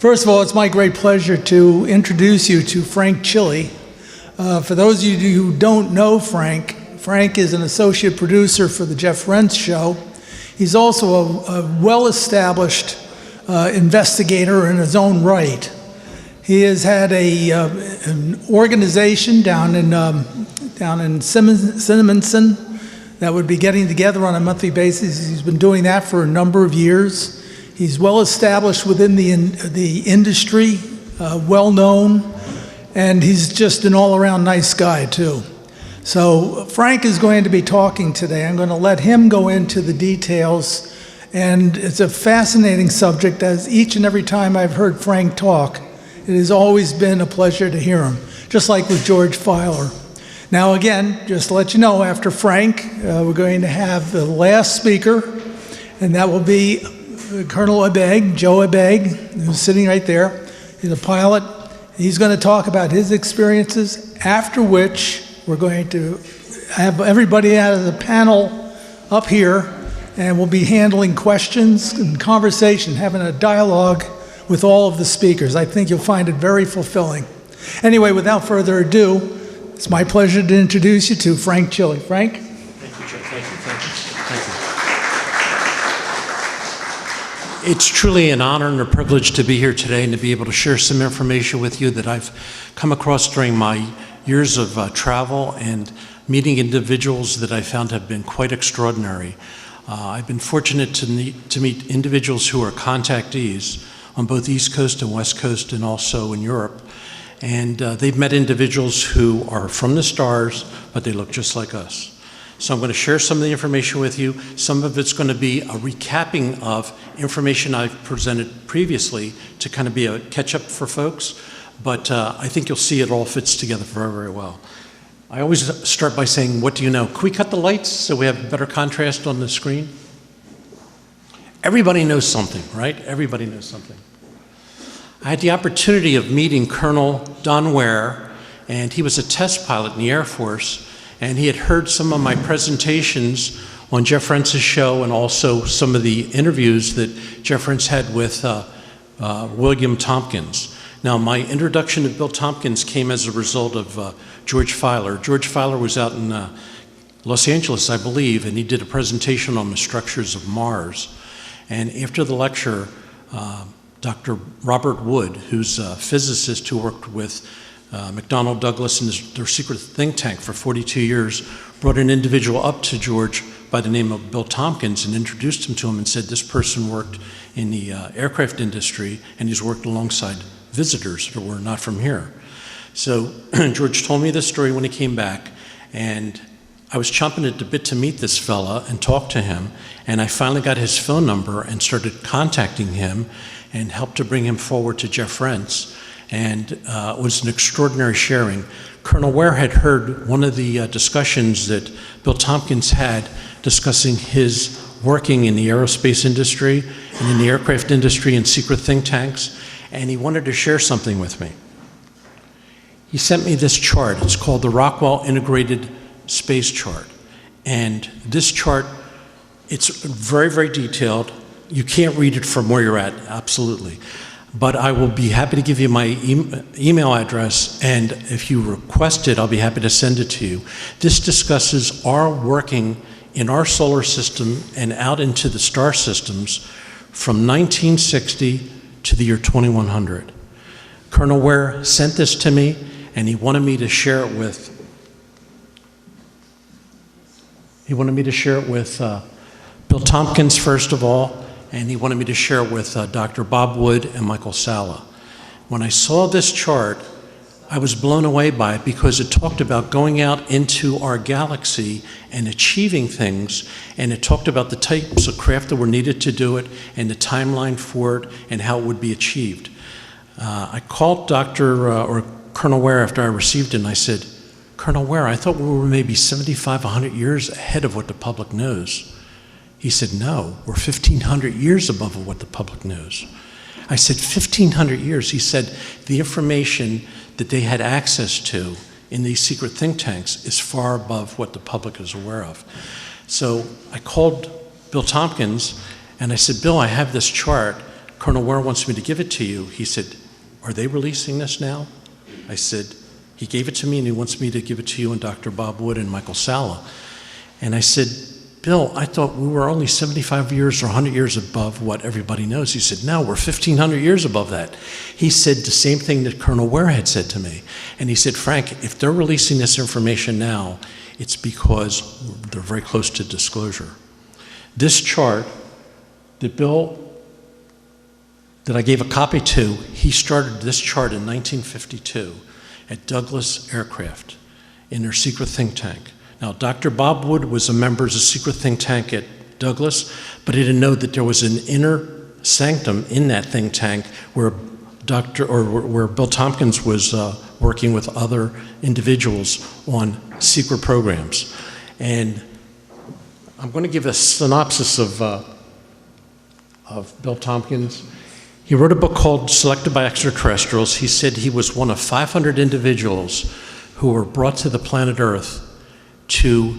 First of all, it's my great pleasure to introduce you to Frank Chille. For those of you who don't know Frank is an associate producer for the Jeff Rense Show. He's also a well-established investigator in his own right. He has had an organization down in Cinnaminson that would be getting together on a monthly basis. He's been doing that for a number of years. He's well established within the industry, well known, and he's just an all-around nice guy too. So Frank is going to be talking today. I'm going to let him go into the details, and it's a fascinating subject, as each and every time I've heard Frank talk, it has always been a pleasure to hear him, just like with George Filer. Now again, just to let you know, after Frank, we're going to have the last speaker, and that will be Colonel Abegg, Joe Abegg, who's sitting right there. He's a pilot. He's going to talk about his experiences, after which we're going to have everybody out of the panel up here, and we'll be handling questions and conversation, having a dialogue with all of the speakers. I think you'll find it very fulfilling. Anyway, without further ado, it's my pleasure to introduce you to Frank Chille. Frank? Thank you, Joe. Thank you. It's truly an honor and a privilege to be here today and to be able to share some information with you that I've come across during my years of travel and meeting individuals that I found have been quite extraordinary. I've been fortunate to meet individuals who are contactees on both East Coast and West Coast and also in Europe. And they've met individuals who are from the stars, but they look just like us. So I'm going to share some of the information with you. Some of it's going to be a recapping of information I've presented previously to kind of be a catch-up for folks. But I think you'll see it all fits together very, very well. I always start by saying, what do you know? Can we cut the lights so we have better contrast on the screen? Everybody knows something, right? Everybody knows something. I had the opportunity of meeting Colonel Don Ware, and he was a test pilot in the Air Force, and he had heard some of my presentations on Jeff Rense's show and also some of the interviews that Jeff Rense had with William Tompkins. Now, my introduction to Bill Tompkins came as a result of George Filer. George Filer was out in Los Angeles, I believe, and he did a presentation on the structures of Mars. And after the lecture, Dr. Robert Wood, who's a physicist who worked with McDonnell Douglas and their secret think tank for 42 years, brought an individual up to George by the name of Bill Tompkins and introduced him to him and said this person worked in the aircraft industry and he's worked alongside visitors that were not from here. So George told me this story when he came back, and I was chomping at the bit to meet this fella and talk to him, and I finally got his phone number and started contacting him and helped to bring him forward to Jeff Rense, and it was an extraordinary sharing. Colonel Ware had heard one of the discussions that Bill Tompkins had discussing his working in the aerospace industry and in the aircraft industry and secret think tanks, and he wanted to share something with me. He sent me this chart. It's called the Rockwell Integrated Space Chart. And this chart, it's very, very detailed. You can't read it from where you're at, absolutely. But I will be happy to give you my email address, and if you request it, I'll be happy to send it to you. This discusses our working in our solar system and out into the star systems from 1960 to the year 2100. Colonel Ware sent this to me, and he wanted me to share it with Bill Tompkins, first of all, and he wanted me to share it with Dr. Bob Wood and Michael Sala. When I saw this chart, I was blown away by it because it talked about going out into our galaxy and achieving things, and it talked about the types of craft that were needed to do it and the timeline for it and how it would be achieved. I called Colonel Ware after I received it, and I said, Colonel Ware, I thought we were maybe 75, 100 years ahead of what the public knows. He said, no, we're 1,500 years above what the public knows. I said, 1,500 years? He said, the information that they had access to in these secret think tanks is far above what the public is aware of. So I called Bill Tompkins, and I said, Bill, I have this chart. Colonel Ware wants me to give it to you. He said, are they releasing this now? I said, he gave it to me and he wants me to give it to you and Dr. Bob Wood and Michael Sala. And I said, Bill, I thought we were only 75 years or 100 years above what everybody knows. He said, no, we're 1,500 years above that. He said the same thing that Colonel Ware had said to me. And he said, Frank, if they're releasing this information now, it's because they're very close to disclosure. This chart that Bill, that I gave a copy to, he started this chart in 1952 at Douglas Aircraft in their secret think tank. Now, Dr. Bob Wood was a member of the secret think tank at Douglas, but he didn't know that there was an inner sanctum in that think tank where where Bill Tompkins was working with other individuals on secret programs. And I'm going to give a synopsis of Bill Tompkins. He wrote a book called Selected by Extraterrestrials. He said he was one of 500 individuals who were brought to the planet Earth to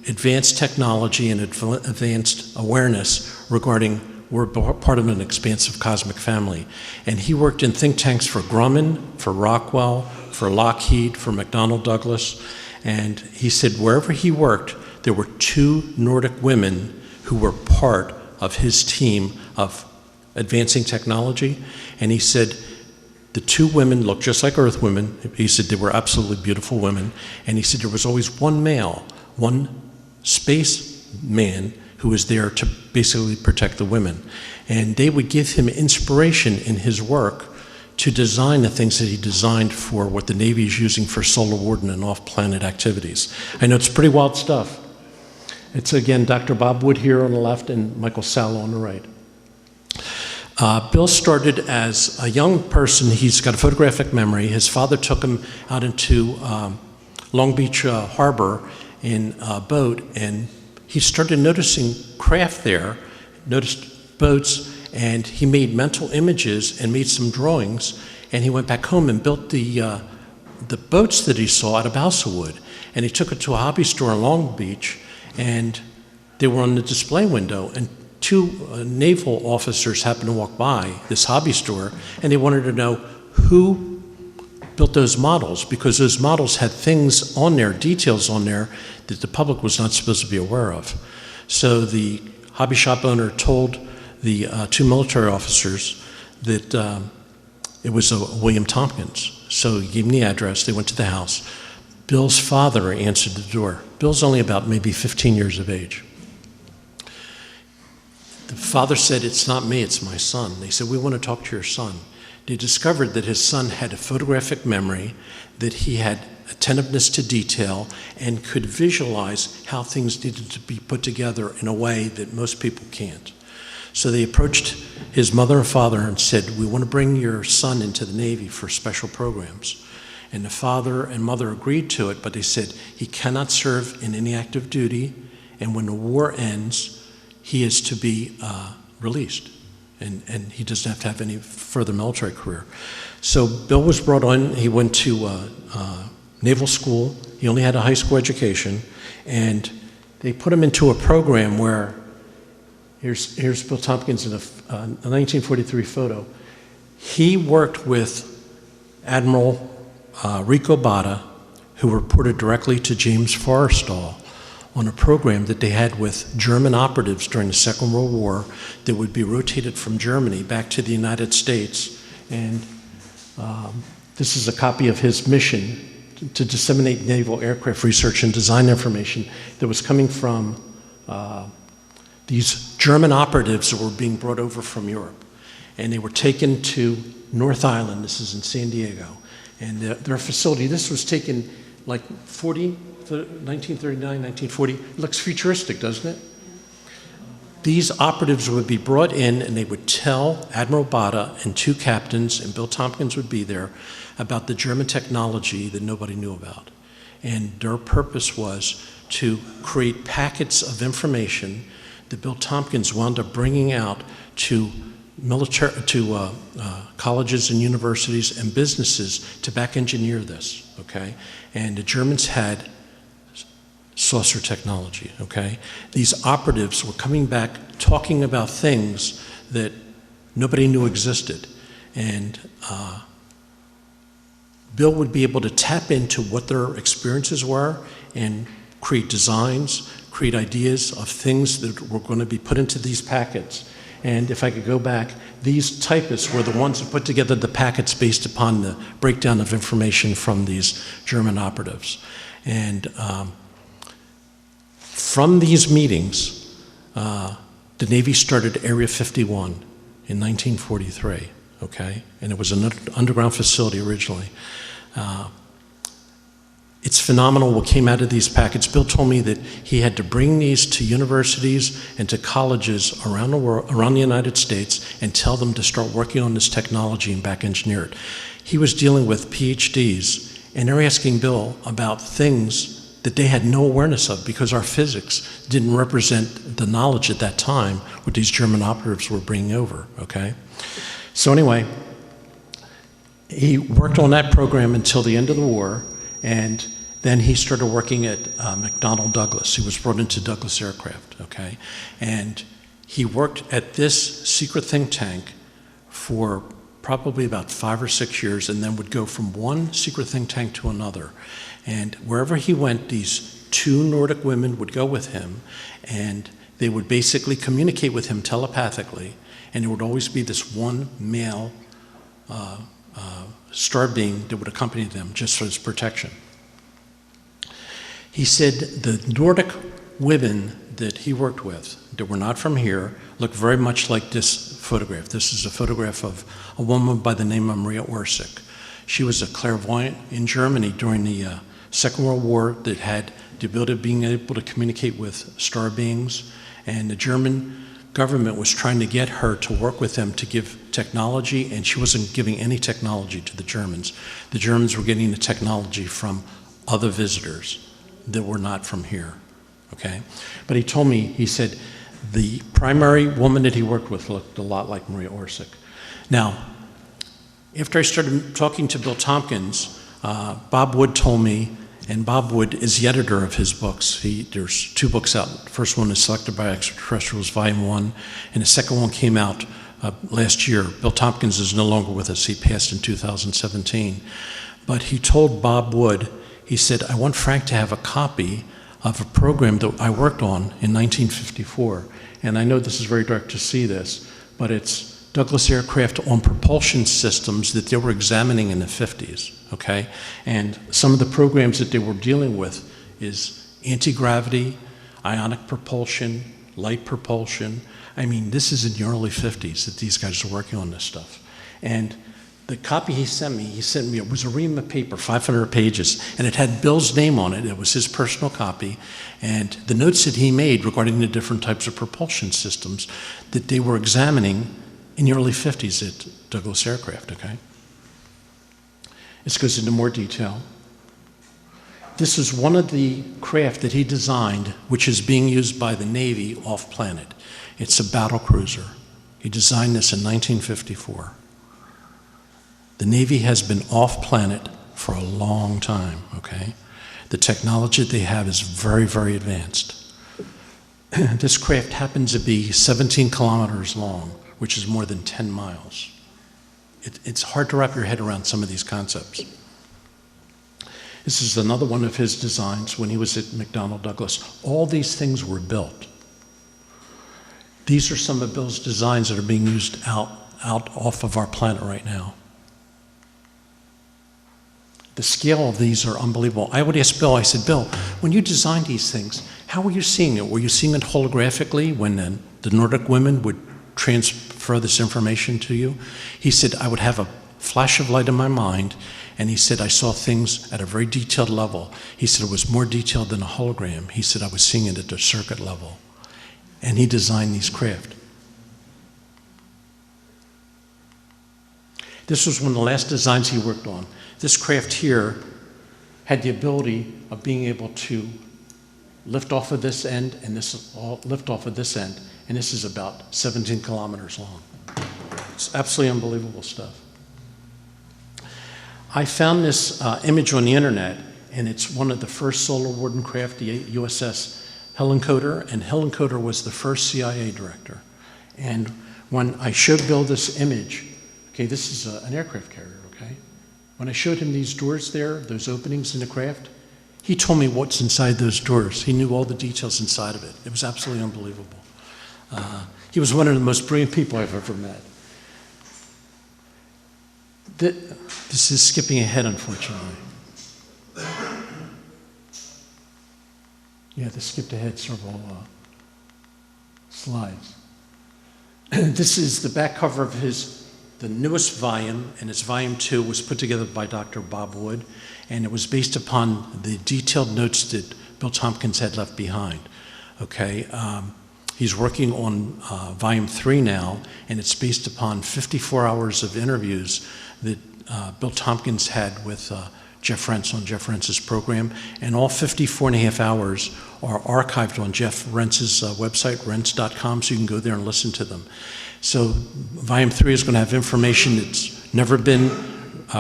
advanced technology and advanced awareness regarding we're part of an expansive cosmic family. And he worked in think tanks for Grumman, for Rockwell, for Lockheed, for McDonnell Douglas. And he said wherever he worked, there were 2 Nordic women who were part of his team of advancing technology. And he said the 2 women looked just like Earth women. He said they were absolutely beautiful women. And he said there was always one male, one space man who was there to basically protect the women. And they would give him inspiration in his work to design the things that he designed for what the Navy is using for solar warden and off-planet activities. I know it's pretty wild stuff. It's again Dr. Bob Wood here on the left and Michael Sala on the right. Bill started as a young person. He's got a photographic memory. His father took him out into Long Beach Harbor in a boat, and he started noticing craft there, noticed boats, and he made mental images and made some drawings, and he went back home and built the boats that he saw out of balsa wood. And he took it to a hobby store in Long Beach, and they were on the display window, and 2 naval officers happened to walk by this hobby store, and they wanted to know who built those models, because those models had things on there, details on there, that the public was not supposed to be aware of. So the hobby shop owner told the 2 military officers that it was William Tompkins. So he gave them the address, they went to the house. Bill's father answered the door. Bill's only about maybe 15 years of age. The father said, it's not me, it's my son. They said, we want to talk to your son. They discovered that his son had a photographic memory, that he had attentiveness to detail, and could visualize how things needed to be put together in a way that most people can't. So they approached his mother and father and said, we want to bring your son into the Navy for special programs. And the father and mother agreed to it, but they said he cannot serve in any active duty, and when the war ends, he is to be released, and he doesn't have to have any further military career. So Bill was brought on. He went to naval school. He only had a high school education, and they put him into a program where, here's Bill Tompkins in a 1943 photo. He worked with Admiral Rico Botta, who reported directly to James Forrestal, on a program that they had with German operatives during the Second World War that would be rotated from Germany back to the United States. And this is a copy of his mission to disseminate naval aircraft research and design information that was coming from these German operatives that were being brought over from Europe. And they were taken to North Island, this is in San Diego. And their facility, this was taken like 1939, 1940, it looks futuristic, doesn't it? These operatives would be brought in and they would tell Admiral Botta and 2 captains, and Bill Tompkins would be there, about the German technology that nobody knew about. And their purpose was to create packets of information that Bill Tompkins wound up bringing out to colleges and universities and businesses to back engineer this, okay? And the Germans had saucer technology, okay? These operatives were coming back talking about things that nobody knew existed. And Bill would be able to tap into what their experiences were and create designs, create ideas of things that were going to be put into these packets. And if I could go back, these typists were the ones that put together the packets based upon the breakdown of information from these German operatives. And from these meetings, the Navy started Area 51 in 1943, okay? And it was an underground facility originally. It's phenomenal what came out of these packets. Bill told me that he had to bring these to universities and to colleges around the world, around the United States, and tell them to start working on this technology and back engineer it. He was dealing with PhDs, and they're asking Bill about things that they had no awareness of because our physics didn't represent the knowledge at that time what these German operatives were bringing over, okay? So anyway, he worked on that program until the end of the war, and then he started working at McDonnell Douglas. He was brought into Douglas Aircraft, okay? And he worked at this secret think tank for probably about 5 or 6 years, and then would go from one secret think tank to another. And wherever he went, these 2 Nordic women would go with him, and they would basically communicate with him telepathically, and there would always be this one male star being that would accompany them just for his protection. He said the Nordic women that he worked with that were not from here looked very much like this photograph. This is a photograph of a woman by the name of Maria Orsic. She was a clairvoyant in Germany during the Second World War that had the ability of being able to communicate with star beings, and the German government was trying to get her to work with them to give technology, and she wasn't giving any technology to the Germans. The Germans were getting the technology from other visitors that were not from here, okay? But he told me, he said, the primary woman that he worked with looked a lot like Maria Orsic. Now, after I started talking to Bill Tompkins, Bob Wood told me, and Bob Wood is the editor of his books. There's 2 books out. The first one is Selected by Extraterrestrials, Volume 1, and the second one came out last year. Bill Tompkins is no longer with us. He passed in 2017. But he told Bob Wood, he said, I want Frank to have a copy of a program that I worked on in 1954. And I know this is very dark to see this, but it's Douglas Aircraft on propulsion systems that they were examining in the 50s, okay? And some of the programs that they were dealing with is anti-gravity, ionic propulsion, light propulsion. I mean, this is in the early 50s that these guys are working on this stuff. And the copy he sent me, it was a ream of paper, 500 pages, and it had Bill's name on it. It was his personal copy, and the notes that he made regarding the different types of propulsion systems that they were examining in the early 50s at Douglas Aircraft, okay? This goes into more detail. This is one of the craft that he designed, which is being used by the Navy off-planet. It's a battle cruiser. He designed this in 1954. The Navy has been off-planet for a long time, okay? The technology that they have is very, very advanced. This craft happens to be 17 kilometers long, which is more than 10 miles. It's hard to wrap your head around some of these concepts. This is another one of his designs when he was at McDonnell Douglas. All these things were built. These are some of Bill's designs that are being used out off of our planet right now. The scale of these are unbelievable. I would ask Bill, I said, Bill, when you designed these things, how were you seeing it? Were you seeing it holographically when the Nordic women would transfer this information to you? He said, I would have a flash of light in my mind, and he said, I saw things at a very detailed level. He said it was more detailed than a hologram. He said, I was seeing it at the circuit level. And he designed these craft. This was one of the last designs he worked on. This craft here had the ability of being able to lift off of this end and lift off of this end, and this is about 17 kilometers long. It's absolutely unbelievable stuff. I found this image on the internet, and it's one of the first solar Warden craft, the USS Hillenkoetter, and Hillenkoetter was the first CIA director. And When I showed Bill this image, okay, this is an aircraft carrier, okay? When I showed him these doors there, those openings in the craft, he told me what's inside those doors. He knew all the details inside of it. It was absolutely unbelievable. He was one of the most brilliant people I've ever met. This is skipping ahead, unfortunately. Yeah, this skipped ahead several slides. This is the back cover of the newest volume, and it's volume 2, was put together by Dr. Bob Wood, and it was based upon the detailed notes that Bill Tompkins had left behind. Okay, he's working on volume 3 now, and it's based upon 54 hours of interviews that Bill Tompkins had with Jeff Rense on Jeff Rense's program, and all 54 and a half hours are archived on Jeff Rense's website, rense.com, so you can go there and listen to them. So volume 3 is going to have information that's never been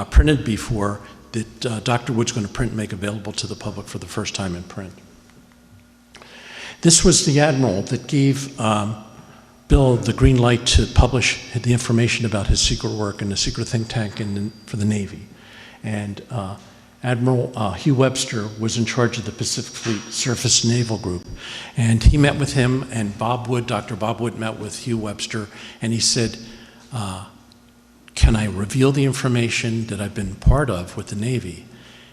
printed before that Dr. Wood's going to print and make available to the public for the first time in print. This was the admiral that gave Bill the green light to publish the information about his secret work in the secret think tank for the Navy. And Admiral Hugh Webster was in charge of the Pacific Fleet Surface Naval Group. And he met with him, and Bob Wood, Dr. Bob Wood, met with Hugh Webster, and he said, can I reveal the information that I've been part of with the Navy?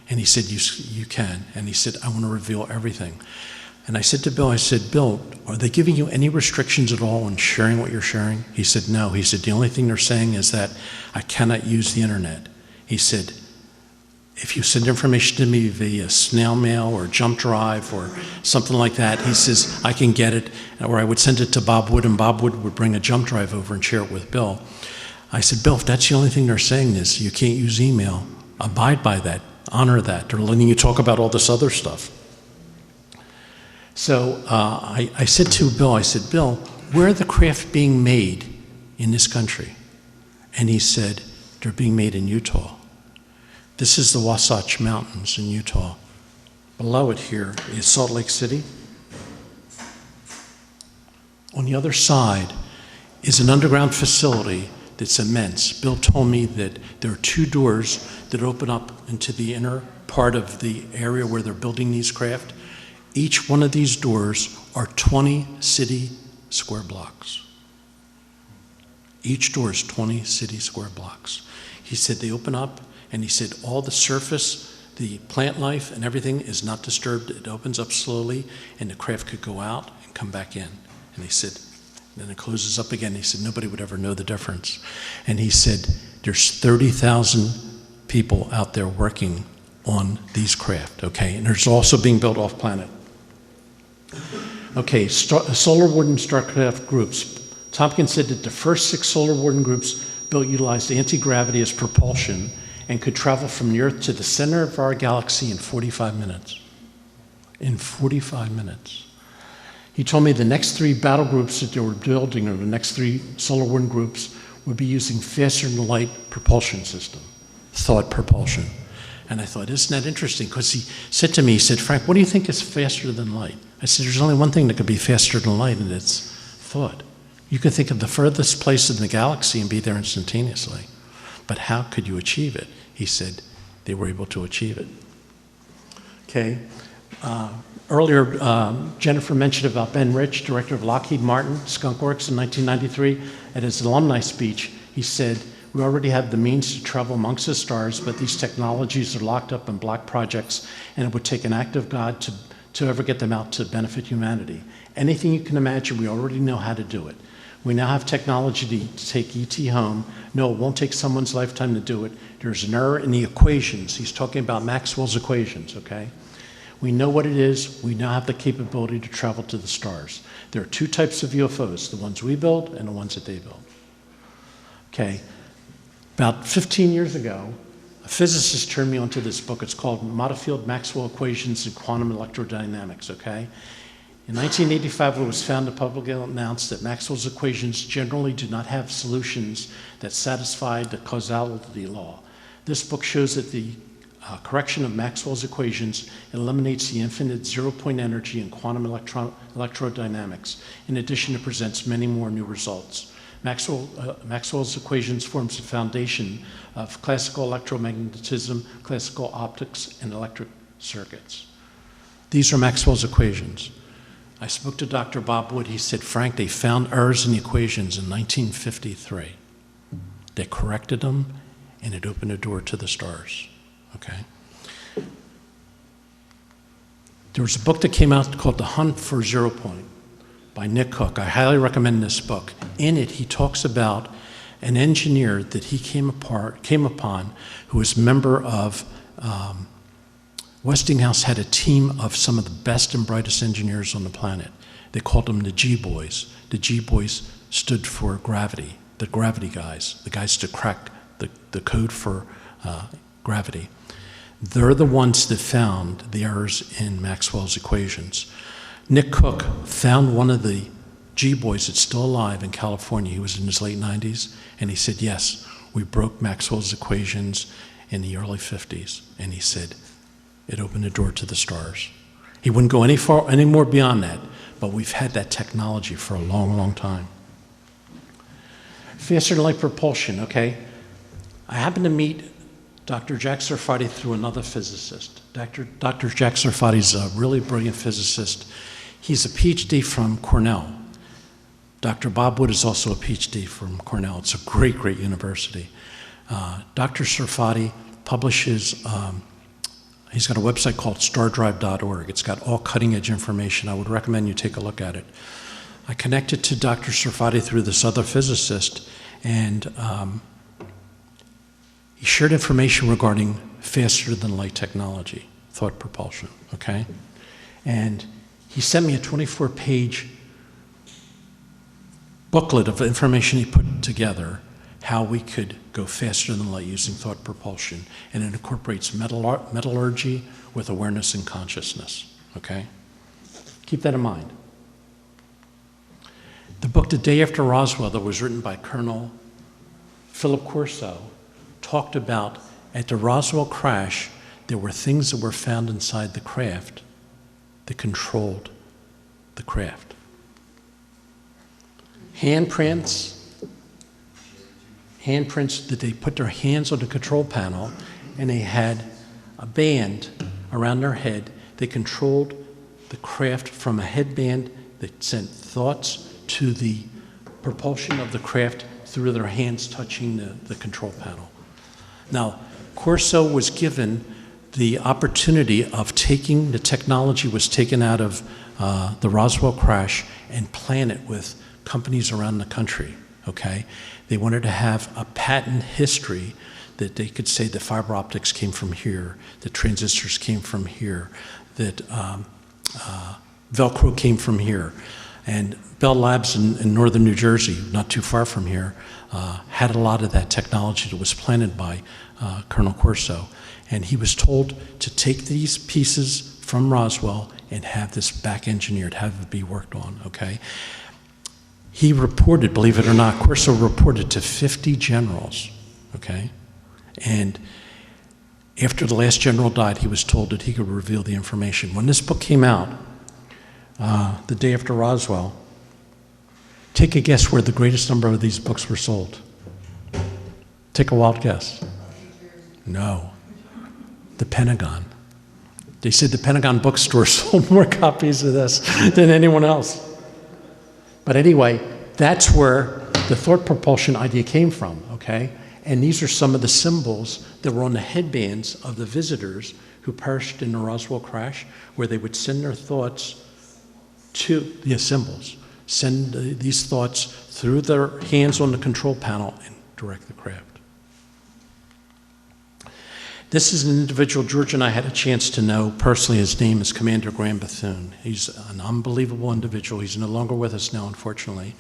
And he said, you can. And he said, I want to reveal everything. And I said to Bill, I said, Bill, are they giving you any restrictions at all on sharing what you're sharing? He said, no. He said, the only thing they're saying is that I cannot use the internet. He said, if you send information to me via snail mail or jump drive or something like that, he says, I can get it, or I would send it to Bob Wood, and Bob Wood would bring a jump drive over and share it with Bill. I said, Bill, if that's the only thing they're saying is you can't use email, abide by that, honor that. They're letting you talk about all this other stuff. So I said to Bill, I said, Bill, where are the craft being made in this country? And he said, they're being made in Utah. This is the Wasatch Mountains in Utah. Below it here is Salt Lake City. On the other side is an underground facility that's immense. Bill told me that there are 2 doors that open up into the inner part of the area where they're building these craft. Each one of these doors are 20 city square blocks. Each door is 20 city square blocks. He said they open up, and he said all the surface, the plant life and everything is not disturbed. It opens up slowly, and the craft could go out and come back in. And he said, then it closes up again. He said nobody would ever know the difference. And he said there's 30,000 people out there working on these craft, okay? And there's also being built off planet. Okay, Solar Warden Starcraft groups. Tompkins said that the first 6 Solar Warden groups built utilized anti-gravity as propulsion and could travel from the Earth to the center of our galaxy in 45 minutes. In 45 minutes. He told me the next 3 battle groups that they were building, or the next 3 Solar Warden groups, would be using faster-than-light propulsion system, thought propulsion. And I thought, isn't that interesting? Because he said to me, he said, Frank, what do you think is faster than light? I said, there's only one thing that could be faster than light, and it's thought. You could think of the furthest place in the galaxy and be there instantaneously. But how could you achieve it? He said they were able to achieve it. Okay. Earlier, Jennifer mentioned about Ben Rich, director of Lockheed Martin, Skunk Works in 1993. At his alumni speech, he said, we already have the means to travel amongst the stars, but these technologies are locked up in black projects, and it would take an act of God to ever get them out to benefit humanity. Anything you can imagine, we already know how to do it. We now have technology to take ET home. No, it won't take someone's lifetime to do it. There's an error in the equations. He's talking about Maxwell's equations, okay? We know what it is. We now have the capability to travel to the stars. There are 2 types of UFOs, the ones we build and the ones that they build. Okay, about 15 years ago, a physicist turned me onto this book. It's called Modified Maxwell Equations in Quantum Electrodynamics, okay? In 1985, it was found and publicly announced that Maxwell's equations generally do not have solutions that satisfy the causality law. This book shows that the correction of Maxwell's equations eliminates the infinite zero-point energy in quantum electrodynamics. In addition, it presents many more new results. Maxwell's equations forms the foundation of classical electromagnetism, classical optics, and electric circuits. These are Maxwell's equations. I spoke to Dr. Bob Wood. He said, Frank, they found errors in the equations in 1953. They corrected them, and it opened a door to the stars, okay? There was a book that came out called The Hunt for Zero Point by Nick Cook. I highly recommend this book. In it, he talks about an engineer that he came upon who was a member of Westinghouse had a team of some of the best and brightest engineers on the planet. They called them the G-Boys. The G-Boys stood for gravity, the gravity guys, the guys to crack the code for gravity. They're the ones that found the errors in Maxwell's equations. Nick Cook found one of the G-Boys that's still alive in California. He was in his late 90s, and he said, yes, we broke Maxwell's equations in the early 50s. And he said, it opened the door to the stars. He wouldn't go any more beyond that, but we've had that technology for a long, long time. Faster than light propulsion, okay? I happened to meet Dr. Jack Sarfati through another physicist. Dr. Jack Sarfati's a really brilliant physicist. He's a PhD from Cornell. Dr. Bob Wood is also a PhD from Cornell. It's a great, great university. Dr. Sarfati publishes, he's got a website called stardrive.org. It's got all cutting-edge information. I would recommend you take a look at it. I connected to Dr. Sarfati through this other physicist, and he shared information regarding faster-than-light technology, thought propulsion, okay? And he sent me a 24-page booklet of information he put together, how we could go faster than light using thought propulsion. And it incorporates metallurgy with awareness and consciousness, okay? Keep that in mind. The book, The Day After Roswell, that was written by Colonel Philip Corso, talked about at the Roswell crash, there were things that were found inside the craft that controlled the craft. Handprints that they put their hands on the control panel, and they had a band around their head that controlled the craft from a headband that sent thoughts to the propulsion of the craft through their hands touching the control panel. Now, Corso was given the opportunity of taking the technology was taken out of the Roswell crash and plan it with companies around the country, okay? They wanted to have a patent history that they could say that fiber optics came from here, that transistors came from here, that Velcro came from here. And Bell Labs in northern New Jersey, not too far from here, had a lot of that technology that was planted by Colonel Corso. And he was told to take these pieces from Roswell and have this back engineered, have it be worked on, okay? He reported, believe it or not, Corso reported to 50 generals, okay? And after the last general died, he was told that he could reveal the information. When this book came out, The Day After Roswell, take a guess where the greatest number of these books were sold. Take a wild guess. No. The Pentagon. They said the Pentagon bookstore sold more copies of this than anyone else. But anyway, that's where the thought propulsion idea came from, okay? And these are some of the symbols that were on the headbands of the visitors who perished in the Roswell crash, where they would send their thoughts to the symbols, send these thoughts through their hands on the control panel and direct the craft. This is an individual George and I had a chance to know personally. His name is Commander Graham Bethune. He's an unbelievable individual. He's no longer with us now, unfortunately.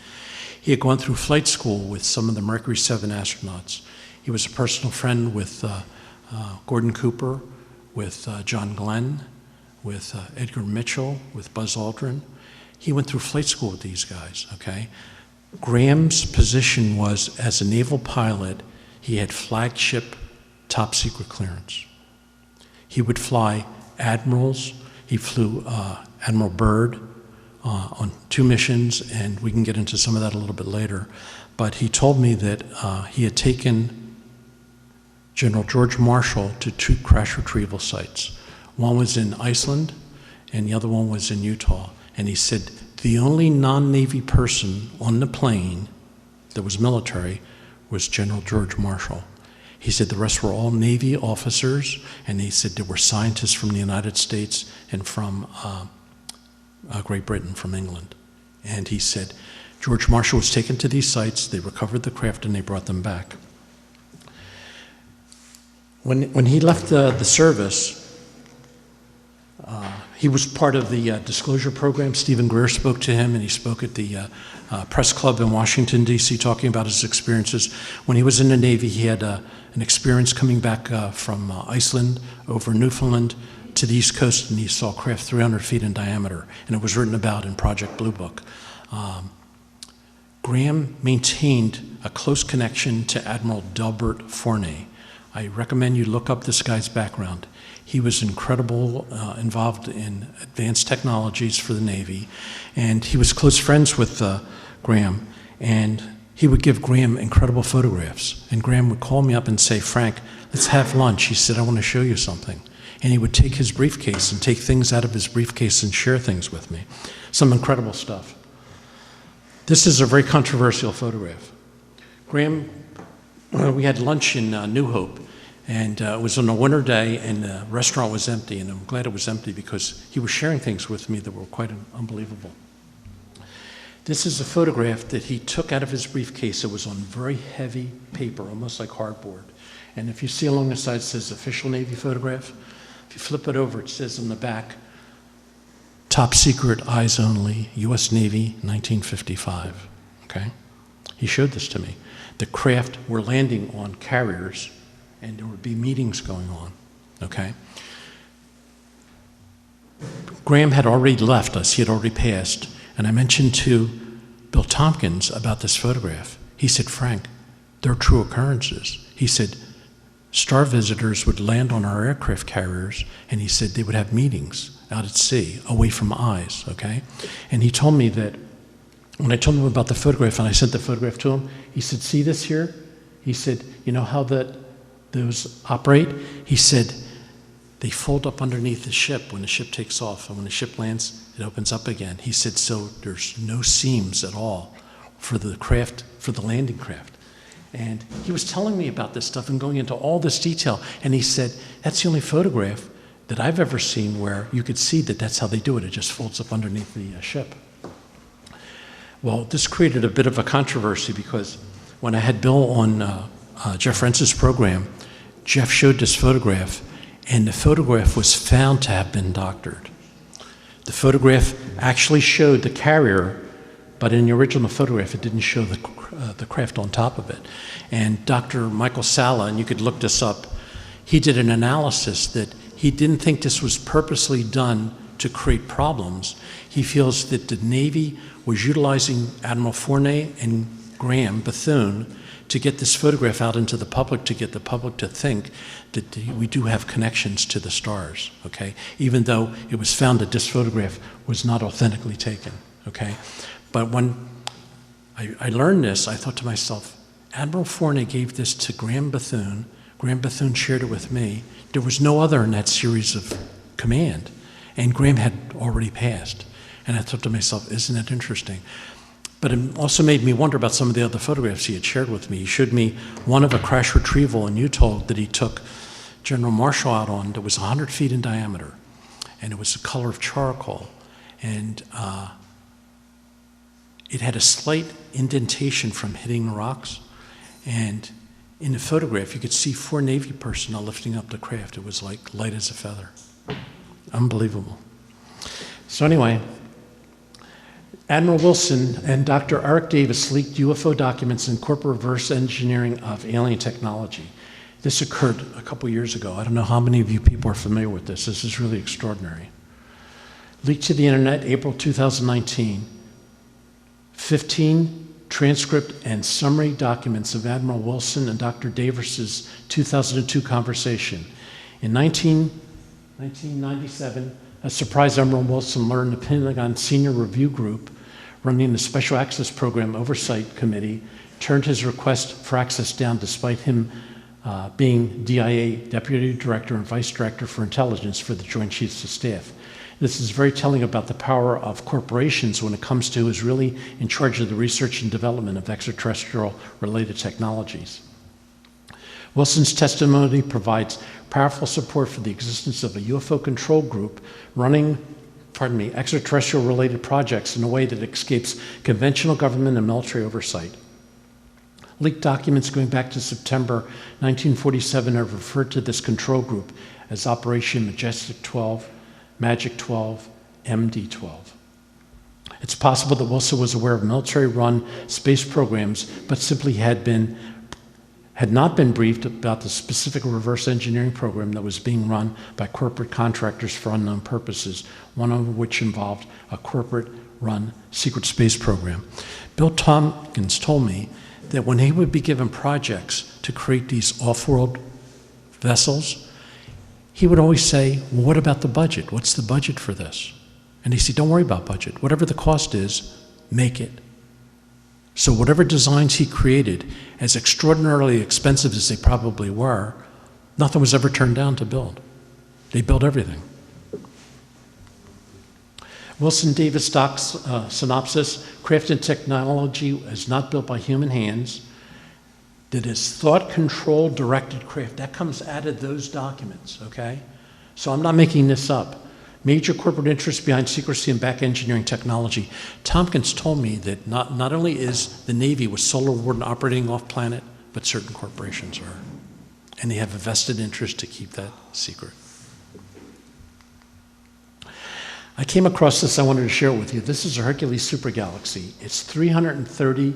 He had gone through flight school with some of the Mercury 7 astronauts. He was a personal friend with Gordon Cooper, with John Glenn, with Edgar Mitchell, with Buzz Aldrin. He went through flight school with these guys, okay? Graham's position was, as a naval pilot, he had flagship top secret clearance. He would fly admirals. He flew Admiral Byrd on 2 missions, and we can get into some of that a little bit later. But he told me that he had taken General George Marshall to 2 crash retrieval sites. One was in Iceland, and the other one was in Utah. And he said the only non-Navy person on the plane that was military was General George Marshall. He said the rest were all Navy officers, and he said there were scientists from the United States and from Great Britain, from England. And he said George Marshall was taken to these sites, they recovered the craft, and they brought them back. When he left the service, he was part of the disclosure program. Stephen Greer spoke to him, and he spoke at the press club in Washington, D.C., talking about his experiences. When he was in the Navy, he had an experience coming back from Iceland over Newfoundland to the East Coast, and he saw craft 300 feet in diameter, and it was written about in Project Blue Book. Graham maintained a close connection to Admiral Delbert Forney. I recommend you look up this guy's background. He was incredible, involved in advanced technologies for the Navy, and he was close friends with Graham, and he would give Graham incredible photographs. And Graham would call me up and say, "Frank, let's have lunch." He said, "I want to show you something." And he would take his briefcase and take things out of his briefcase and share things with me. Some incredible stuff. This is a very controversial photograph. Graham, we had lunch in New Hope, and it was on a winter day, and the restaurant was empty, and I'm glad it was empty because he was sharing things with me that were quite unbelievable. This is a photograph that he took out of his briefcase. It was on very heavy paper, almost like cardboard. And if you see along the side, it says official Navy photograph. If you flip it over, it says on the back, top secret, eyes only, U.S. Navy, 1955, okay? He showed this to me. The craft were landing on carriers, and there would be meetings going on, okay? Graham had already left us, he had already passed, and I mentioned to Bill Tompkins about this photograph. He said, "Frank, they're true occurrences." He said, star visitors would land on our aircraft carriers, and he said they would have meetings out at sea, away from eyes, okay? And he told me that when I told him about the photograph, and I sent the photograph to him, he said, "See this here?" He said, "You know how those operate?" He said, "They fold up underneath the ship when the ship takes off, and when the ship lands, it opens up again." He said, "So there's no seams at all for the craft, for the landing craft." And he was telling me about this stuff and going into all this detail, and he said, "That's the only photograph that I've ever seen where you could see that that's how they do it. It just folds up underneath the ship." Well, this created a bit of a controversy because when I had Bill on Jeff Rentz's program, Jeff showed this photograph, and the photograph was found to have been doctored. The photograph actually showed the carrier, but in the original photograph, it didn't show the craft on top of it. And Dr. Michael Sala, and you could look this up, he did an analysis that he didn't think this was purposely done to create problems. He feels that the Navy was utilizing Admiral Forney and Graham Bethune to get this photograph out into the public, to get the public to think that we do have connections to the stars, okay? Even though it was found that this photograph was not authentically taken, okay? But when I learned this, I thought to myself, Admiral Forney gave this to Graham Bethune shared it with me. There was no other in that series of command, and Graham had already passed. And I thought to myself, isn't that interesting? But it also made me wonder about some of the other photographs he had shared with me. He showed me one of a crash retrieval in Utah that he took General Marshall out on that was 100 feet in diameter, and it was the color of charcoal. And it had a slight indentation from hitting the rocks. And in the photograph, you could see 4 Navy personnel lifting up the craft. It was like light as a feather. Unbelievable. So anyway, Admiral Wilson and Dr. Eric Davis leaked UFO documents and corporate reverse engineering of alien technology. This occurred a couple years ago. I don't know how many of you people are familiar with this. This is really extraordinary. Leaked to the internet, April 2019. 15 transcript and summary documents of Admiral Wilson and Dr. Davis's 2002 conversation. In 1997, A surprised Admiral Wilson learned the Pentagon Senior Review Group, running the Special Access Program Oversight Committee, turned his request for access down despite him being DIA Deputy Director and Vice Director for Intelligence for the Joint Chiefs of Staff. This is very telling about the power of corporations when it comes to who is really in charge of the research and development of extraterrestrial-related technologies. Wilson's testimony provides powerful support for the existence of a UFO control group running, extraterrestrial-related projects in a way that escapes conventional government and military oversight. Leaked documents going back to September 1947 have referred to this control group as Operation Majestic 12, Magic 12, MD 12. It's possible that Wilson was aware of military-run space programs, but simply had not been briefed about the specific reverse engineering program that was being run by corporate contractors for unknown purposes, one of which involved a corporate-run secret space program. Bill Tompkins told me that when he would be given projects to create these off-world vessels, he would always say, well, what about the budget? What's the budget for this? And he said, don't worry about budget. Whatever the cost is, make it. So whatever designs he created, as extraordinarily expensive as they probably were, nothing was ever turned down to build. They built everything. Wilson Davis Doc's synopsis, craft and technology is not built by human hands, that is thought-controlled, directed craft. That comes out of those documents, okay? So I'm not making this up. Major corporate interests behind secrecy and back engineering technology. Tompkins told me that not only is the Navy with Solar Warden operating off-planet, but certain corporations are. And they have a vested interest to keep that secret. I came across this, I wanted to share it with you. This is a Hercules supergalaxy. It's 330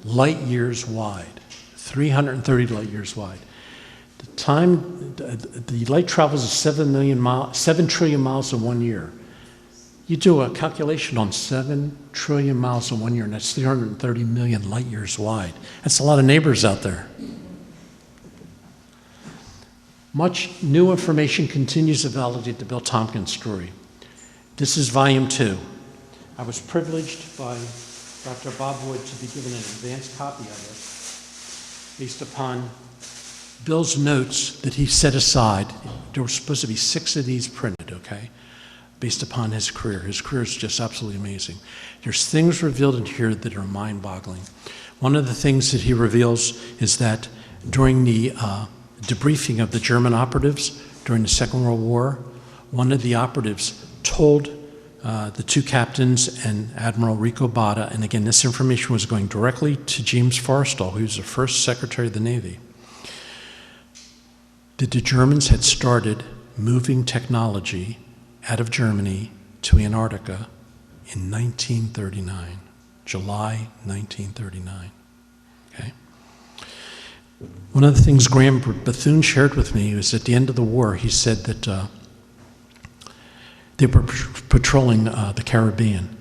light years wide. 330 light years wide. The light travels at 7 trillion miles in 1 year. You do a calculation on 7 trillion miles in 1 year, and that's 330 million light years wide. That's a lot of neighbors out there. Much new information continues to validate the Bill Tompkins story. This is volume 2. I was privileged by Dr. Bob Wood to be given an advanced copy of it based upon Bill's notes that he set aside. There were supposed to be 6 of these printed, okay, based upon his career. His career is just absolutely amazing. There's things revealed in here that are mind-boggling. One of the things that he reveals is that during the debriefing of the German operatives during the Second World War, one of the operatives told the 2 captains and Admiral Rico Botta, and again, this information was going directly to James Forrestal, who was the first Secretary of the Navy, that the Germans had started moving technology out of Germany to Antarctica in 1939, July 1939, okay? One of the things Graham Bethune shared with me was at the end of the war, he said that they were patrolling the Caribbean,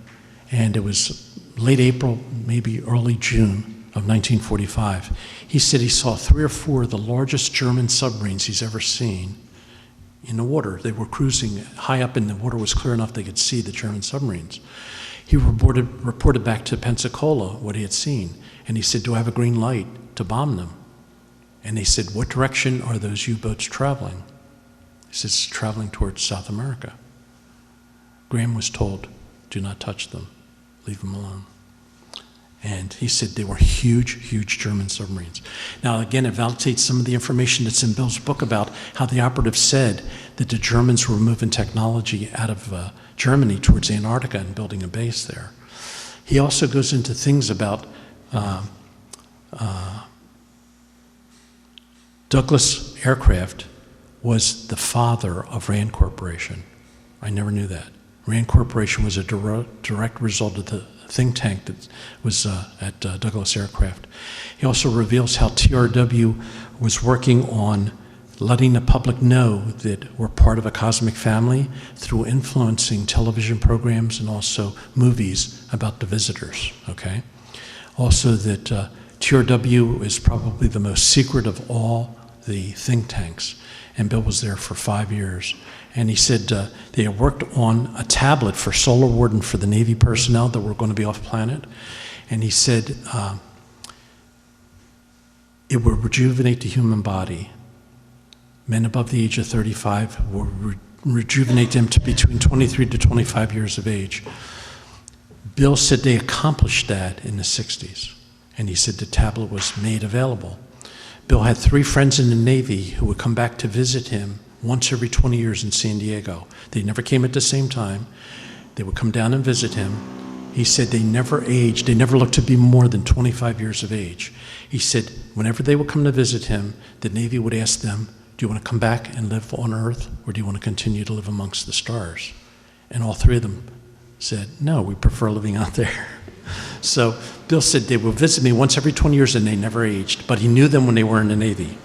and it was late April, maybe early June of 1945. He said he saw 3 or 4 of the largest German submarines he's ever seen in the water. They were cruising high up, and the water was clear enough they could see the German submarines. He reported back to Pensacola what he had seen, and he said, do I have a green light to bomb them? And they said, what direction are those U-boats traveling? He says, traveling towards South America. Graham was told, do not touch them, leave them alone. And he said they were huge, huge German submarines. Now, again, it validates some of the information that's in Bill's book about how the operative said that the Germans were moving technology out of Germany towards Antarctica and building a base there. He also goes into things about Douglas Aircraft was the father of RAND Corporation. I never knew that. RAND Corporation was a direct result of the think tank that was at Douglas Aircraft. He also reveals how TRW was working on letting the public know that we're part of a cosmic family through influencing television programs and also movies about the visitors, okay? Also that TRW is probably the most secret of all the think tanks, and Bill was there for 5 years. And he said they had worked on a tablet for Solar Warden for the Navy personnel that were going to be off planet. And he said it would rejuvenate the human body. Men above the age of 35 would rejuvenate them to between 23 to 25 years of age. Bill said they accomplished that in the 60s. And he said the tablet was made available. Bill had 3 friends in the Navy who would come back to visit him once every 20 years in San Diego. They never came at the same time. They would come down and visit him. He said they never aged. They never looked to be more than 25 years of age. He said whenever they would come to visit him, the Navy would ask them, do you want to come back and live on Earth, or do you want to continue to live amongst the stars? And all 3 of them said, no, we prefer living out there. So Bill said they would visit me once every 20 years and they never aged, but he knew them when they were in the Navy.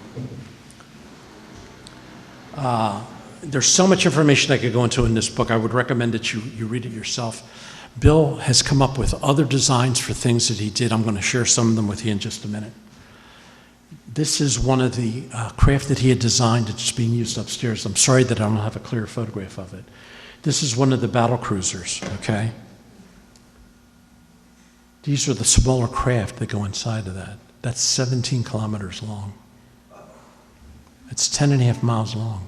There's so much information I could go into in this book. I would recommend that you read it yourself. Bill has come up with other designs for things that he did. I'm going to share some of them with you in just a minute. This is one of the craft that he had designed that's being used upstairs. I'm sorry that I don't have a clear photograph of it. This is one of the battle cruisers, okay? These are the smaller craft that go inside of that. That's 17 kilometers long. It's 10.5 miles long.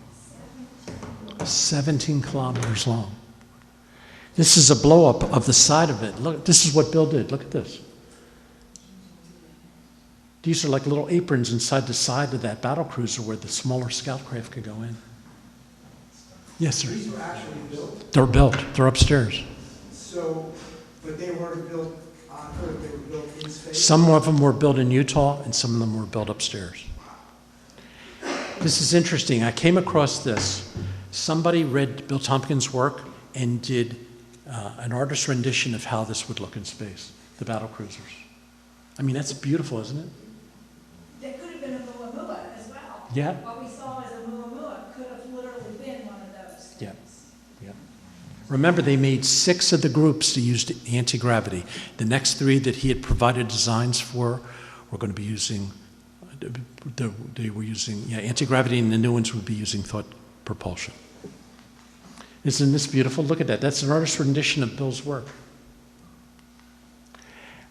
17 kilometers long. This is a blow-up of the side of it. Look, this is what Bill did. Look at this. These are like little aprons inside the side of that battle cruiser where the smaller scout craft could go in. Yes, sir. These were actually built. They're built. They're upstairs. So, but they weren't built on Earth, they were built in space? Some of them were built in Utah, and some of them were built upstairs. This is interesting. I came across this. Somebody read Bill Tompkins' work and did an artist's rendition of how this would look in space, the battle cruisers. I mean, that's beautiful, isn't it? That could have been a Muamua as well. Yeah. What we saw as a Muamua could have literally been one of those. Yeah. Yeah. Remember, they made 6 of the groups that used anti-gravity. The next 3 that he had provided designs for were going to be using, they were using anti-gravity, and the new ones would be using thought propulsion. Isn't this beautiful? Look at that. That's an artist's rendition of Bill's work.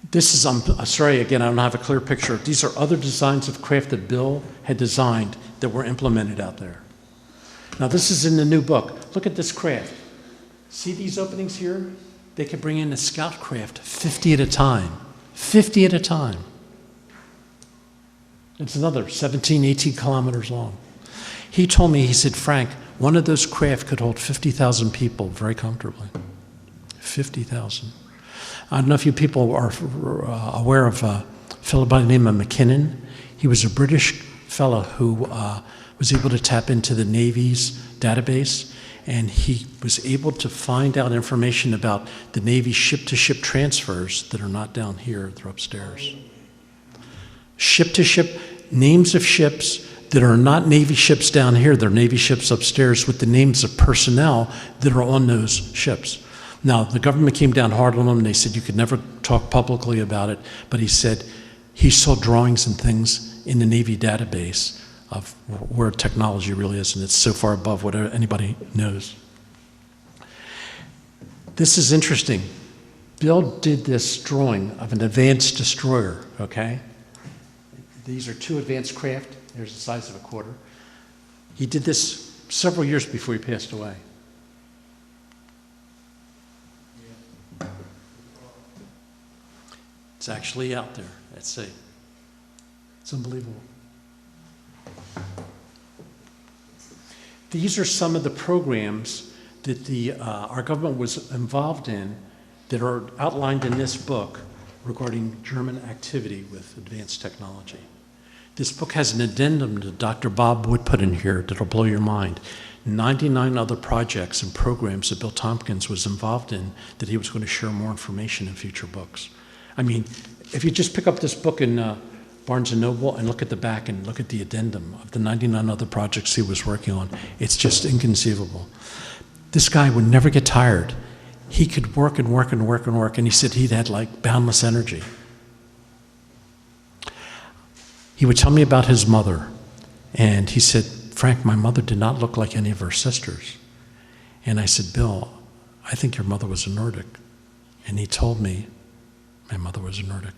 This is, I'm sorry, again, I don't have a clear picture. These are other designs of craft that Bill had designed that were implemented out there. Now, this is in the new book. Look at this craft. See these openings here? They could bring in a scout craft 50 at a time. 50 at a time. It's another 17, 18 kilometers long. He told me, he said, Frank, one of those craft could hold 50,000 people very comfortably. 50,000. I don't know if you people are aware of a fellow by the name of McKinnon. He was a British fellow who was able to tap into the Navy's database, and he was able to find out information about the Navy's ship-to-ship transfers that are not down here, they're upstairs. Ship-to-ship, names of ships that are not Navy ships down here, they're Navy ships upstairs with the names of personnel that are on those ships. Now, the government came down hard on them, and they said you could never talk publicly about it, but he said he saw drawings and things in the Navy database of where technology really is, and it's so far above what anybody knows. This is interesting. Bill did this drawing of an advanced destroyer, okay? These are 2 advanced craft. There's the size of a quarter. He did this several years before he passed away. It's actually out there. Let's see. It's unbelievable. These are some of the programs that our government was involved in that are outlined in this book regarding German activity with advanced technology. This book has an addendum that Dr. Bob Wood put in here that'll blow your mind. 99 other projects and programs that Bill Tompkins was involved in that he was going to share more information in future books. I mean, if you just pick up this book in Barnes & Noble and look at the back and look at the addendum of the 99 other projects he was working on, it's just inconceivable. This guy would never get tired. He could work and work and work and work, and he said he had like boundless energy. He would tell me about his mother, and he said, Frank, my mother did not look like any of her sisters. And I said, Bill, I think your mother was a Nordic. And he told me my mother was a Nordic.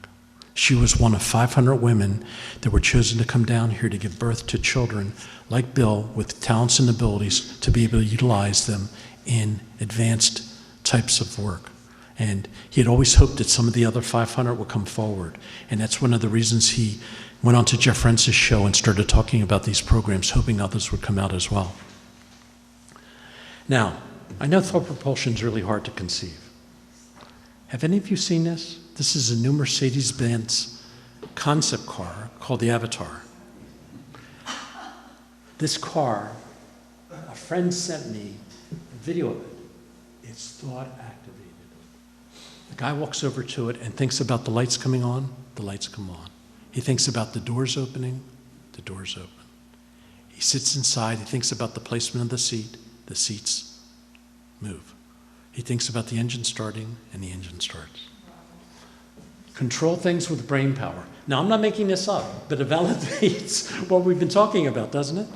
She was one of 500 women that were chosen to come down here to give birth to children like Bill with talents and abilities to be able to utilize them in advanced types of work. And he had always hoped that some of the other 500 would come forward. And that's one of the reasons he went on to Jeff Rentz's show and started talking about these programs, hoping others would come out as well. Now, I know thought propulsion is really hard to conceive. Have any of you seen this? This is a new Mercedes-Benz concept car called the Avatar. This car, a friend sent me a video of it. It's thought activated. The guy walks over to it and thinks about the lights coming on, the lights come on. He thinks about the doors opening, the doors open. He sits inside, he thinks about the placement of the seats move. He thinks about the engine starting, and the engine starts. Control things with brain power. Now, I'm not making this up, but it validates what we've been talking about, doesn't it?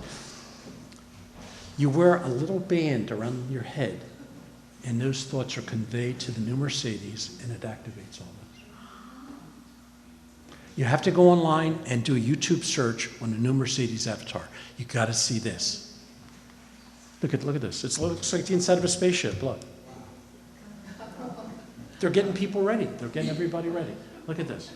You wear a little band around your head, and those thoughts are conveyed to the new Mercedes, and it activates all this. You have to go online and do a YouTube search on the new Mercedes Avatar. You got to see this. Look at this. It looks like the inside of a spaceship. Look. They're getting people ready. They're getting everybody ready. Look at this.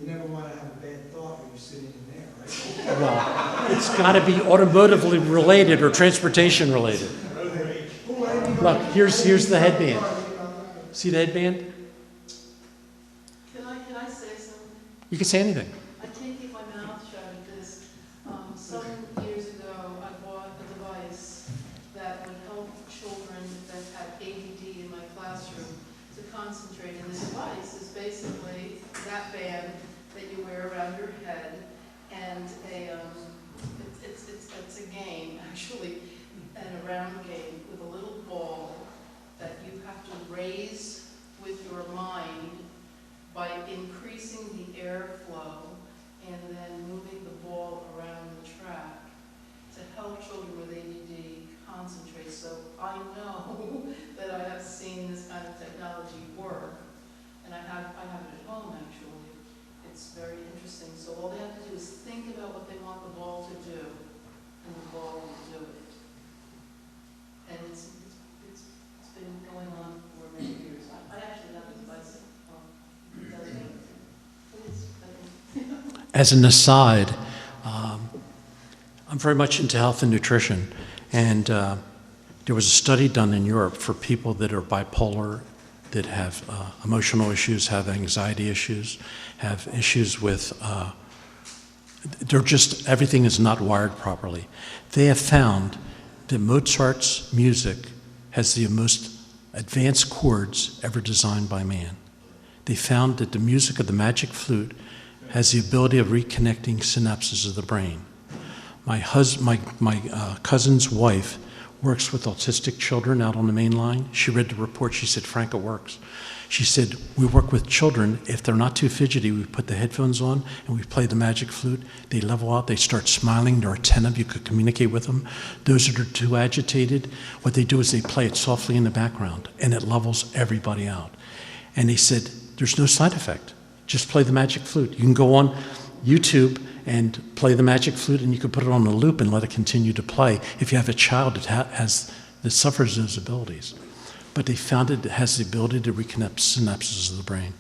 You never want to have a bad thought when you're sitting in there, right? Well, it's got to be automotively related or transportation related. Look, here's the headband. See the headband? Can I say something? You can say anything. I can't keep my mouth shut at this. Some years ago, I bought a device that would help children that had ADD in my classroom to concentrate. And the device is basically that band that you wear around your head, and it's a game, actually, and a round game with a little ball that you have to raise with your mind by increasing the airflow and then moving the ball around the track to help children with ADD concentrate. So I know that I have seen this kind of technology work, and I have it at home actually. It's very interesting. So all they have to do is think about what they want the ball to do, and the ball will do it. And it's been going on for many years. I actually have a device. It does everything. Please, As an aside, I'm very much into health and nutrition, and there was a study done in Europe for people that are bipolar, that have emotional issues, have anxiety issues, have issues with, everything is not wired properly. They have found that Mozart's music has the most advanced chords ever designed by man. They found that the music of the magic flute has the ability of reconnecting synapses of the brain. My cousin's wife works with autistic children out on the main line. She read the report. She said, Frank, it works. She said, we work with children. If they're not too fidgety, we put the headphones on and we play the magic flute. They level out. They start smiling. They're attentive. You could communicate with them. Those that are too agitated, what they do is they play it softly in the background, and it levels everybody out. And they said, there's no side effect. Just play the magic flute. You can go on YouTube and play the magic flute, and you can put it on a loop and let it continue to play if you have a child that suffers those abilities. But they found it has the ability to reconnect synapses of the brain.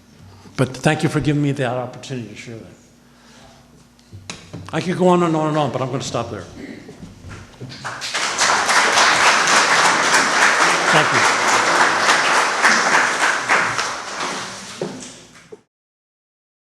But thank you for giving me that opportunity to share that. I could go on and on and on, but I'm going to stop there. Thank you.